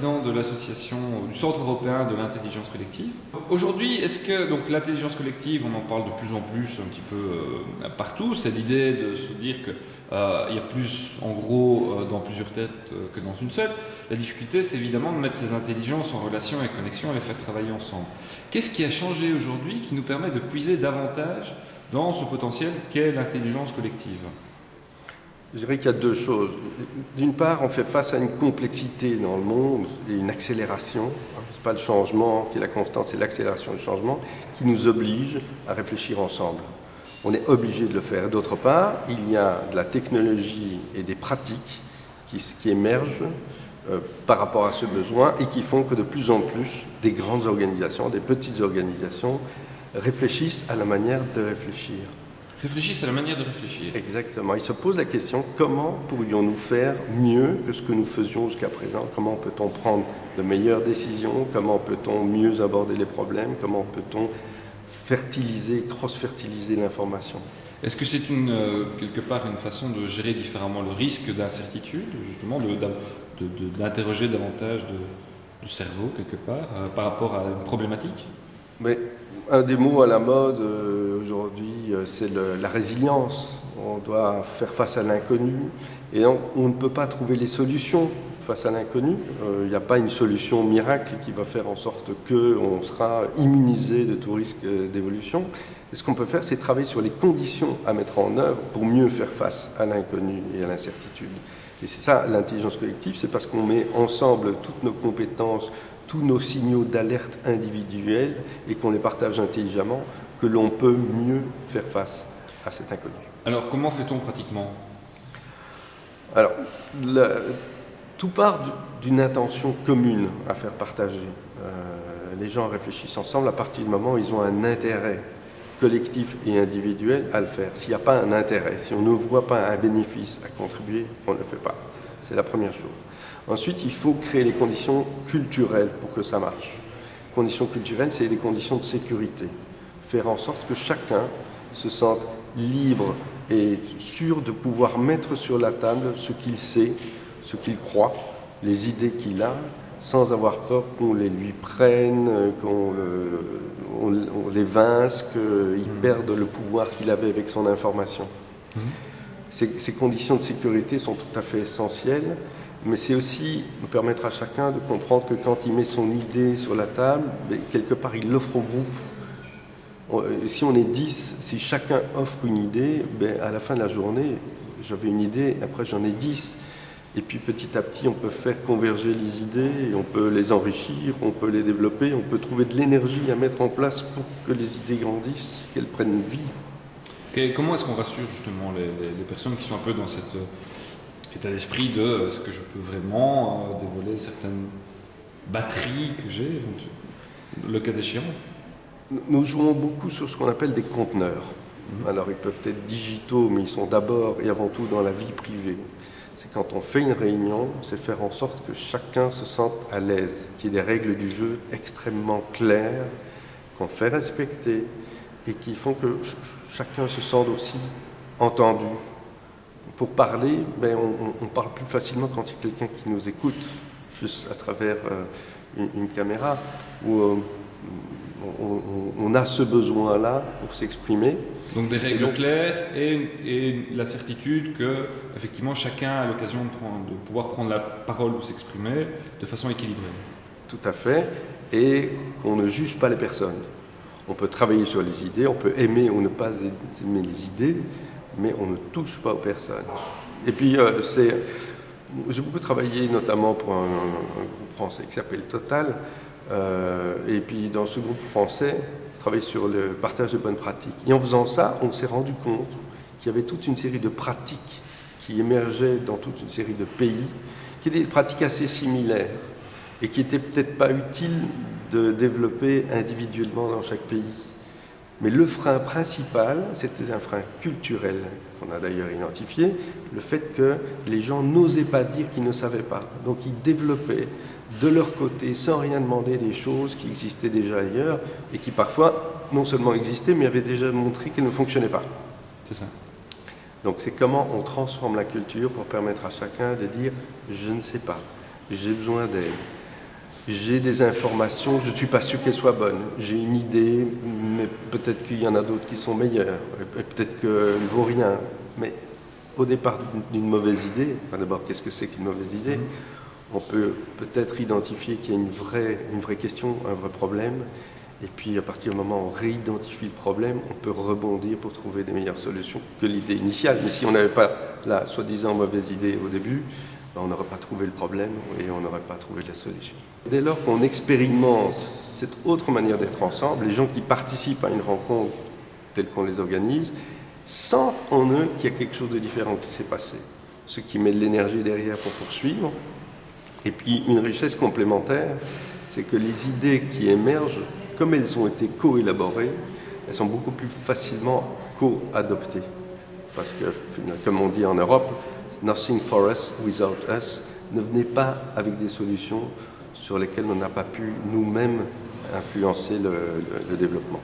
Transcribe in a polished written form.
président de l'association du Centre européen de l'intelligence collective. Aujourd'hui, est-ce que donc l'intelligence collective, on en parle de plus en plus un petit peu partout, c'est l'idée de se dire que il y a plus, en gros, dans plusieurs têtes que dans une seule. La difficulté, c'est évidemment de mettre ces intelligences en relation et connexion et les faire travailler ensemble. Qu'est-ce qui a changé aujourd'hui qui nous permet de puiser davantage dans ce potentiel qu'est l'intelligence collective? Je dirais qu'il y a deux choses. D'une part, on fait face à une complexité dans le monde et une accélération. Ce n'est pas le changement qui est la constante, c'est l'accélération du changement qui nous oblige à réfléchir ensemble. On est obligé de le faire. D'autre part, il y a de la technologie et des pratiques qui émergent par rapport à ce besoin et qui font que de plus en plus des grandes organisations, des petites organisations réfléchissent à la manière de réfléchir. Réfléchissent à la manière de réfléchir. Exactement. Ils se posent la question, comment pourrions-nous faire mieux que ce que nous faisions jusqu'à présent? Comment peut-on prendre de meilleures décisions? Comment peut-on mieux aborder les problèmes? Comment peut-on fertiliser, cross-fertiliser l'information? Est-ce que c'est quelque part une façon de gérer différemment le risque d'incertitude, justement, d'interroger davantage du cerveau, quelque part, par rapport à une problématique? Mais un des mots à la mode aujourd'hui, c'est la résilience. On doit faire face à l'inconnu et donc on ne peut pas trouver les solutions face à l'inconnu. Il n'y a pas une solution miracle qui va faire en sorte qu'on sera immunisé de tout risque d'évolution. Et ce qu'on peut faire, c'est travailler sur les conditions à mettre en œuvre pour mieux faire face à l'inconnu et à l'incertitude. Et c'est ça l'intelligence collective, c'est parce qu'on met ensemble toutes nos compétences, tous nos signaux d'alerte individuels et qu'on les partage intelligemment, que l'on peut mieux faire face à cet inconnu. Alors, comment fait-on pratiquement? Alors, tout part d'une intention commune à faire partager. Les gens réfléchissent ensemble à partir du moment où ils ont un intérêt collectif et individuel à le faire. S'il n'y a pas un intérêt, si on ne voit pas un bénéfice à contribuer, on ne le fait pas. C'est la première chose. Ensuite, il faut créer les conditions culturelles pour que ça marche. Conditions culturelles, c'est des conditions de sécurité. Faire en sorte que chacun se sente libre et sûr de pouvoir mettre sur la table ce qu'il sait, ce qu'il croit, les idées qu'il a, sans avoir peur qu'on les lui prenne, qu'on les vince, qu'il perde le pouvoir qu'il avait avec son information. Ces conditions de sécurité sont tout à fait essentielles. Mais c'est aussi permettre à chacun de comprendre que quand il met son idée sur la table, quelque part il l'offre au groupe. Si on est 10, si chacun offre une idée, à la fin de la journée, j'avais une idée, après j'en ai 10. Et puis petit à petit, on peut faire converger les idées, et on peut les enrichir, on peut les développer, on peut trouver de l'énergie à mettre en place pour que les idées grandissent, qu'elles prennent vie. Et comment est-ce qu'on rassure justement les personnes qui sont un peu dans cet état d'esprit de est-ce que je peux vraiment dévoiler certaines batteries que j'ai, le cas échéant? Nous jouons beaucoup sur ce qu'on appelle des conteneurs. Alors ils peuvent être digitaux, mais ils sont d'abord et avant tout dans la vie privée. C'est quand on fait une réunion, c'est faire en sorte que chacun se sente à l'aise, qu'il y ait des règles du jeu extrêmement claires, qu'on fait respecter et qui font que chacun se sente aussi entendu. Pour parler, on parle plus facilement quand il y a quelqu'un qui nous écoute, juste à travers une caméra, où on a ce besoin-là pour s'exprimer. Donc des règles claires et la certitude que, effectivement, chacun a l'occasion de pouvoir prendre la parole ou s'exprimer de façon équilibrée. Tout à fait, et qu'on ne juge pas les personnes. On peut travailler sur les idées, on peut aimer ou ne pas aimer les idées, mais on ne touche pas aux personnes. Et puis, j'ai beaucoup travaillé notamment pour un groupe français qui s'appelle Total, et puis dans ce groupe français, je travaillais sur le partage de bonnes pratiques. Et en faisant ça, on s'est rendu compte qu'il y avait toute une série de pratiques qui émergeaient dans toute une série de pays, qui étaient des pratiques assez similaires, et qui n'étaient peut-être pas utiles de développer individuellement dans chaque pays. Mais le frein principal, c'était un frein culturel, qu'on a d'ailleurs identifié, le fait que les gens n'osaient pas dire qu'ils ne savaient pas. Donc ils développaient de leur côté, sans rien demander, des choses qui existaient déjà ailleurs et qui parfois non seulement existaient, mais avaient déjà montré qu'elles ne fonctionnaient pas. C'est ça. Donc c'est comment on transforme la culture pour permettre à chacun de dire « je ne sais pas, j'ai besoin d'aide ». j'ai des informations, je ne suis pas sûr qu'elles soient bonnes. J'ai une idée, mais peut-être qu'il y en a d'autres qui sont meilleures. Et peut-être qu'elle ne vaut rien. Mais au départ d'une mauvaise idée, enfin d'abord, qu'est-ce que c'est qu'une mauvaise idée? On peut peut-être identifier qu'il y a une vraie question, un vrai problème. Et puis, à partir du moment où on réidentifie le problème, on peut rebondir pour trouver des meilleures solutions que l'idée initiale. Mais si on n'avait pas la soi-disant mauvaise idée au début, on n'aurait pas trouvé le problème et on n'aurait pas trouvé la solution. Dès lors qu'on expérimente cette autre manière d'être ensemble, les gens qui participent à une rencontre telle qu'on les organise sentent en eux qu'il y a quelque chose de différent qui s'est passé. Ce qui met de l'énergie derrière pour poursuivre. Et puis une richesse complémentaire, c'est que les idées qui émergent, comme elles ont été co-élaborées, elles sont beaucoup plus facilement co-adoptées. Parce que, comme on dit en Europe, nothing for us without us. Ne venez pas avec des solutions sur lesquelles on n'a pas pu nous-mêmes influencer le développement.